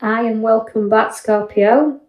Hi and welcome back, Scorpio.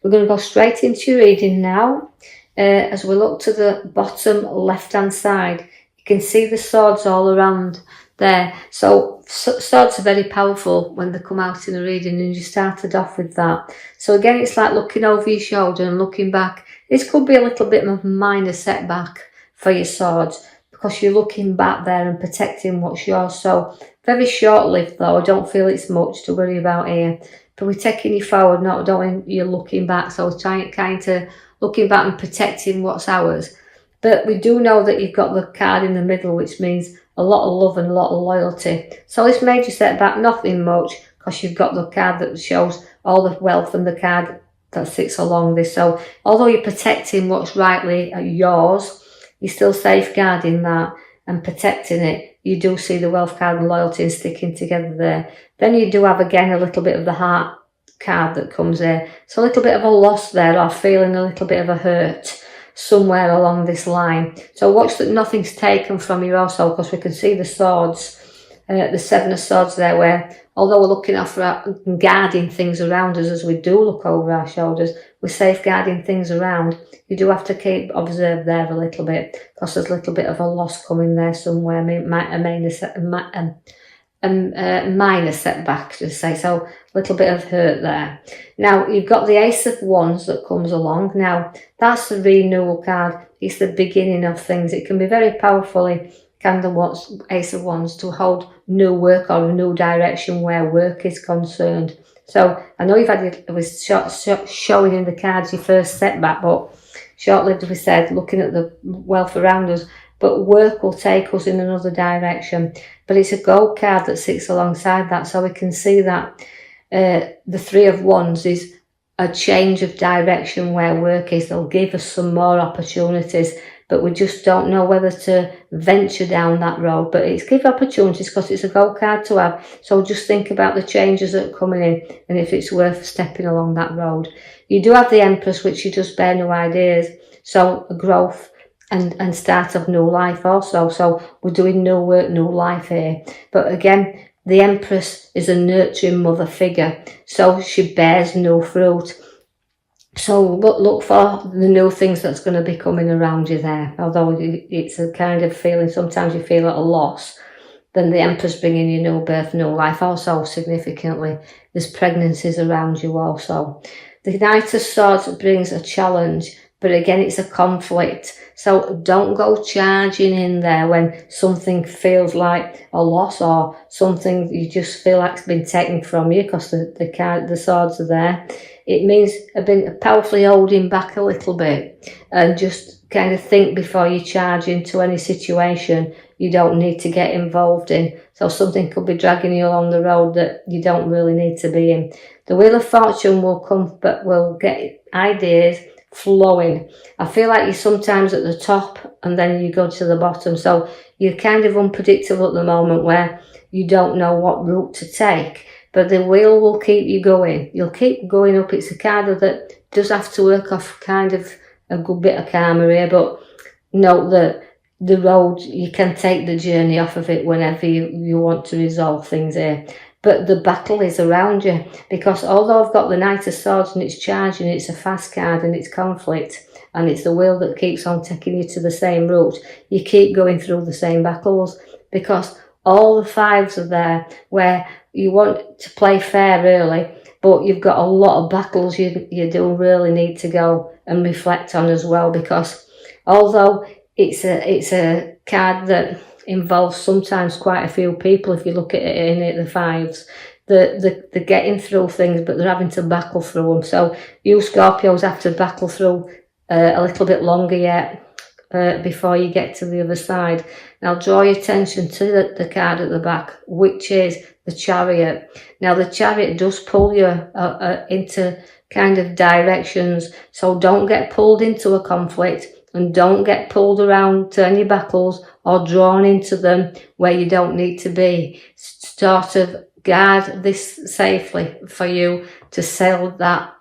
We're going to go straight into your reading now. As we look to the bottom left-hand side, you can see the swords all around there. So swords are very powerful when they come out in a reading, and you started off with that. So again, it's like looking over your shoulder and looking back. This could be a little bit of a minor setback for your swords because you're looking back there and protecting what's yours. So very short-lived though. I don't feel it's much to worry about here. But we're taking you forward, not knowing you're looking back. So trying kind of looking back and protecting what's ours. But we do know that you've got the card in the middle, which means a lot of love and a lot of loyalty. So this major setback, nothing much, because you've got the card that shows all the wealth and the card that sits along this. So although you're protecting what's rightly yours, you're still safeguarding that and protecting it. You do see the wealth card and loyalty and sticking together there. Then you do have again a little bit of the heart card that comes there. So a little bit of a loss there, or feeling a little bit of a hurt somewhere along this line. So watch that nothing's taken from you also, because we can see the swords, the Seven of Swords there, where although we're looking after and guarding things around us as we do look over our shoulders, we're safeguarding things around. You do have to keep observe there a little bit, because there's a little bit of a loss coming there somewhere, a minor setback, to say. So a little bit of hurt there. Now you've got the Ace of Wands that comes along. Now that's the renewal card. It's the beginning of things. It can be very powerfully kind of Ace of Wands to hold new work or a new direction where work is concerned. So I know you've had it was showing in the cards your first setback, but short-lived, we said, looking at the wealth around us, but work will take us in another direction. But it's a gold card that sits alongside that, so we can see that the Three of Wands is a change of direction where work is. They'll give us some more opportunities, but we just don't know whether to venture down that road. But it's give opportunities because it's a gold card to have. So just think about the changes that are coming in and if it's worth stepping along that road. You do have the Empress, which you just bear new ideas. So growth and start of new life also. So we're doing new work, new life here. But again, the Empress is a nurturing mother figure. So she bears new fruit. So look for the new things that's going to be coming around you there. Although it's a kind of feeling, sometimes you feel at a loss, then the Empress bringing you new birth, new life. Also significantly, there's pregnancies around you also. The Knight of Swords brings a challenge, but again, it's a conflict. So don't go charging in there when something feels like a loss or something you just feel like it's been taken from you, because the swords are there. It means I've been powerfully holding back a little bit and just kind of think before you charge into any situation you don't need to get involved in. So something could be dragging you along the road that you don't really need to be in. The Wheel of Fortune will come, but will get ideas flowing. I feel like you're sometimes at the top and then you go to the bottom. So you're kind of unpredictable at the moment where you don't know what route to take. But the wheel will keep you going. You'll keep going up. It's a card that does have to work off kind of a good bit of karma here, but note that the road, you can take the journey off of it whenever you want to resolve things here. But the battle is around you, because although I've got the Knight of Swords and it's charging, it's a fast card and it's conflict, and it's the wheel that keeps on taking you to the same route. You keep going through the same battles, because all the fives are there where you want to play fair really, but you've got a lot of battles you do really need to go and reflect on as well, because although it's a card that involves sometimes quite a few people, if you look at it in the fives, they're getting through things, but they're having to battle through them. So you Scorpios have to battle through a little bit longer yet before you get to the other side. Now draw your attention to the card at the back, which is the Chariot. Now the Chariot does pull you into kind of directions, so don't get pulled into a conflict and don't get pulled around to any battles or drawn into them where you don't need to be. Sort of guard this safely for you to sail that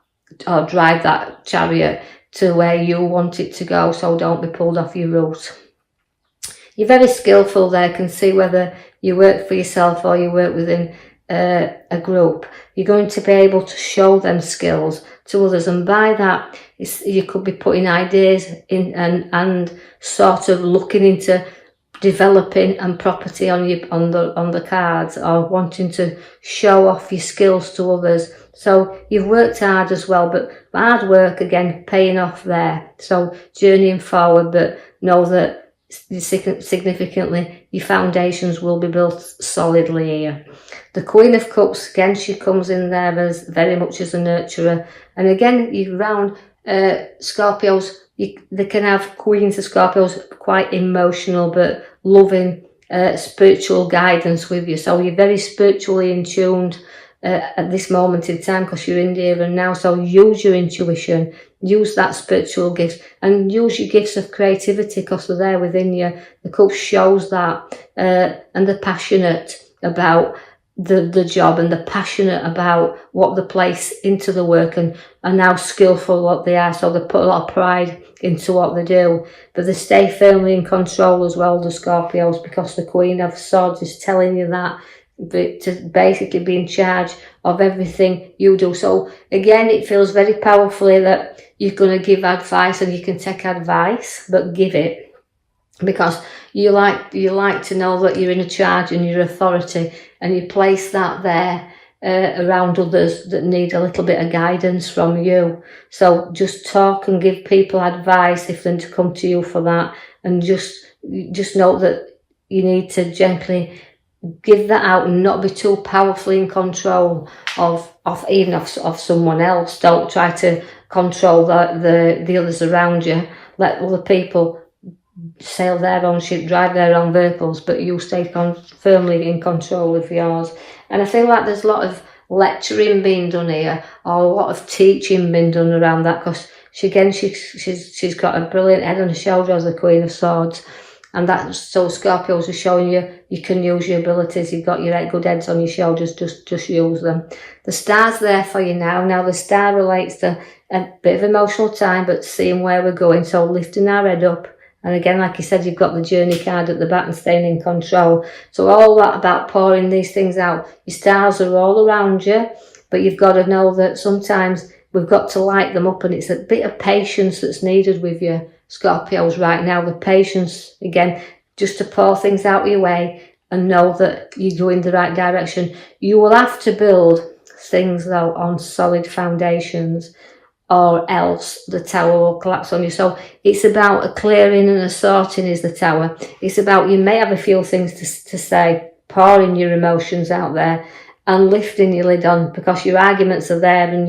or drive that chariot to where you want it to go, so don't be pulled off your route. You're very skillful there, can see whether you work for yourself or you work within a group, you're going to be able to show them skills to others, and by that you could be putting ideas in and sort of looking into developing and property on the cards, or wanting to show off your skills to others. So you've worked hard as well, but hard work again paying off there. So journeying forward, but know that significantly your foundations will be built solidly here. The Queen of Cups, again, she comes in there as very much as a nurturer, and again you round Scorpios, they can have Queens of Scorpios quite emotional but loving spiritual guidance with you, so you're very spiritually in tuned at this moment in time, because you're in the here and now. So use your intuition, use that spiritual gift, and use your gifts of creativity, because they're there within you. The cup shows that, and they're passionate about the job, and they're passionate about what they place into the work, and are now skillful what they are, so they put a lot of pride into what they do, but they stay firmly in control as well, the Scorpios, because the Queen of Swords is telling you that, but to basically be in charge of everything you do. So again, it feels very powerfully that you're going to give advice, and you can take advice, but give it, because you like to know that you're in a charge and you're authority, and you place that there around others that need a little bit of guidance from you. So just talk and give people advice if they come to you for that, and just know that you need to gently give that out and not be too powerfully in control of someone else. Don't try to control the others around you. Let other people sail their own ship, drive their own vehicles, but you stay firmly in control of yours. And I feel like there's a lot of lecturing being done here, or a lot of teaching being done around that, because she's got a brilliant head on her shoulder as the Queen of Swords. And that's so Scorpios are showing you can use your abilities. You've got your good heads on your shoulders, just use them. The star's there for you now. Now the star relates to a bit of emotional time, but seeing where we're going, so lifting our head up. And again, like you said, you've got the journey card at the back and staying in control. So all that about pouring these things out. Your stars are all around you, but you've got to know that sometimes we've got to light them up, and it's a bit of patience that's needed with you, Scorpios, right now. The patience, again, just to pour things out of your way and know that you're going the right direction. You will have to build things, though, on solid foundations, or else the tower will collapse on you. So it's about a clearing and a sorting is the tower. It's about, you may have a few things to say, pouring your emotions out there and lifting your lid on, because your arguments are there, and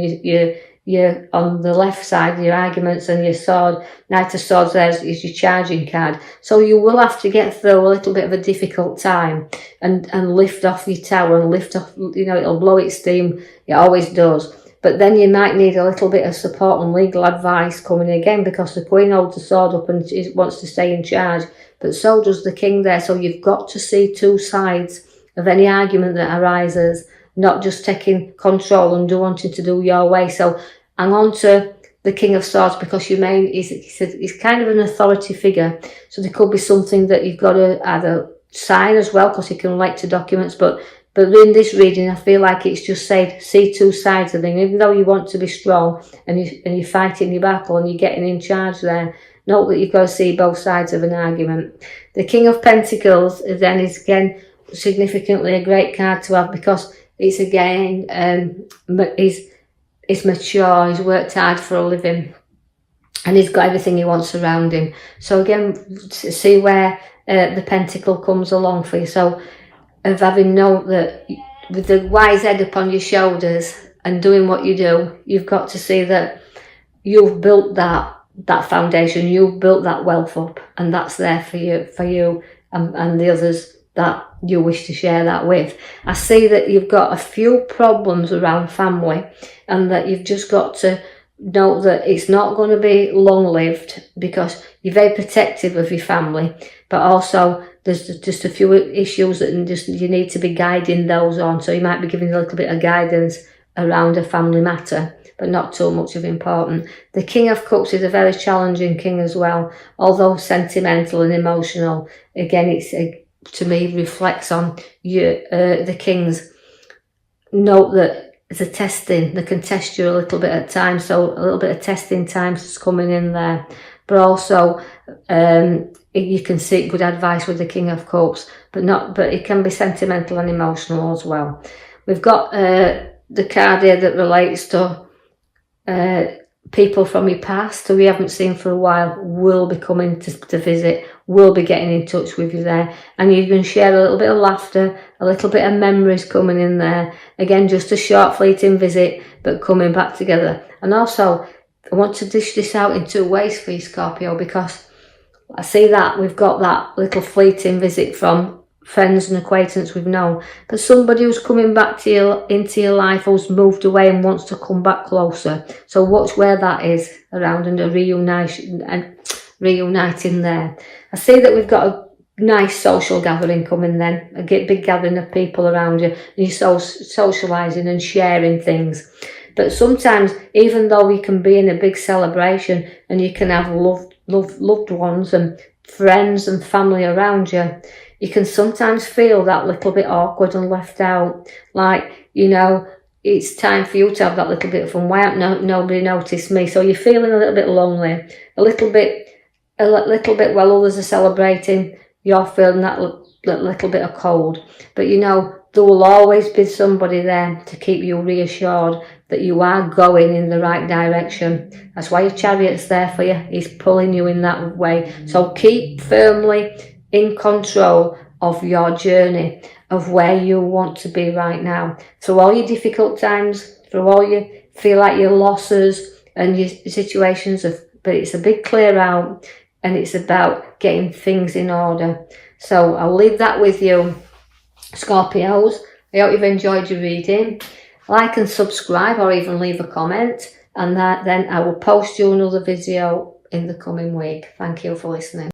you're on the left side, your arguments, and your sword, Knight of Swords there is your charging card. So you will have to get through a little bit of a difficult time and lift off your tower, and lift off, it'll blow its steam, it always does. But then you might need a little bit of support and legal advice coming again, because the Queen holds the sword up and wants to stay in charge, but so does the King there. So you've got to see two sides of any argument that arises, not just taking control and wanting to do your way. So hang on to the King of Swords, because he's kind of an authority figure. So there could be something that you've got to either sign as well, because he can relate to documents, but in this reading, I feel like it's just said, see two sides of things. Even though you want to be strong and you're fighting your battle and you're getting in charge there, note that you've got to see both sides of an argument. The King of Pentacles then is again significantly a great card to have, because it's again, he's mature, he's worked hard for a living, and he's got everything he wants around him. So again, see where the pentacle comes along for you. So of having known that with the wise head upon your shoulders and doing what you do, you've got to see that you've built that foundation, you've built that wealth up, and that's there for you and the others that you wish to share that with. I see that you've got a few problems around family, and that you've just got to know that it's not going to be long-lived, because you're very protective of your family, but also there's just a few issues that you need to be guiding those on. So you might be giving a little bit of guidance around a family matter, but not too much of important. The King of Cups is a very challenging king as well, although sentimental and emotional. Again, it's to me reflects on the kings note that it's a testing. They can test you a little bit at times, so a little bit of testing times is coming in there. But also, you can seek good advice with the King of Cups, but it can be sentimental and emotional as well. We've got the card here that relates to people from your past who we haven't seen for a while will be coming to visit, will be getting in touch with you there, and you can share a little bit of laughter, a little bit of memories coming in there. Again, just a short fleeting visit, but coming back together. And also, I want to dish this out in two ways for you, Scorpio, because I see that we've got that little fleeting visit from friends and acquaintance we've known, but somebody who's coming back to you into your life, who's moved away and wants to come back closer. So watch where that is around, and a reuniting there. I see that we've got a nice social gathering coming then, a big gathering of people around you, and you're socialising and sharing things. But sometimes, even though you can be in a big celebration and you can have loved ones and friends and family around you, you can sometimes feel that little bit awkward and left out. Like, it's time for you to have that little bit of fun. Why hasn't nobody noticed me? So you're feeling a little bit lonely, a little bit while others are celebrating, you're feeling that little bit of cold. But there will always be somebody there to keep you reassured that you are going in the right direction. That's why your chariot's there for you. He's pulling you in that way. So keep firmly in control of your journey, of where you want to be right now. Through all your difficult times, through all you feel like your losses and your situations, but it's a big clear out, and it's about getting things in order. So I'll leave that with you, Scorpios. I hope you've enjoyed your reading. Like and subscribe, or even leave a comment, and then I will post you another video in the coming week. Thank you for listening.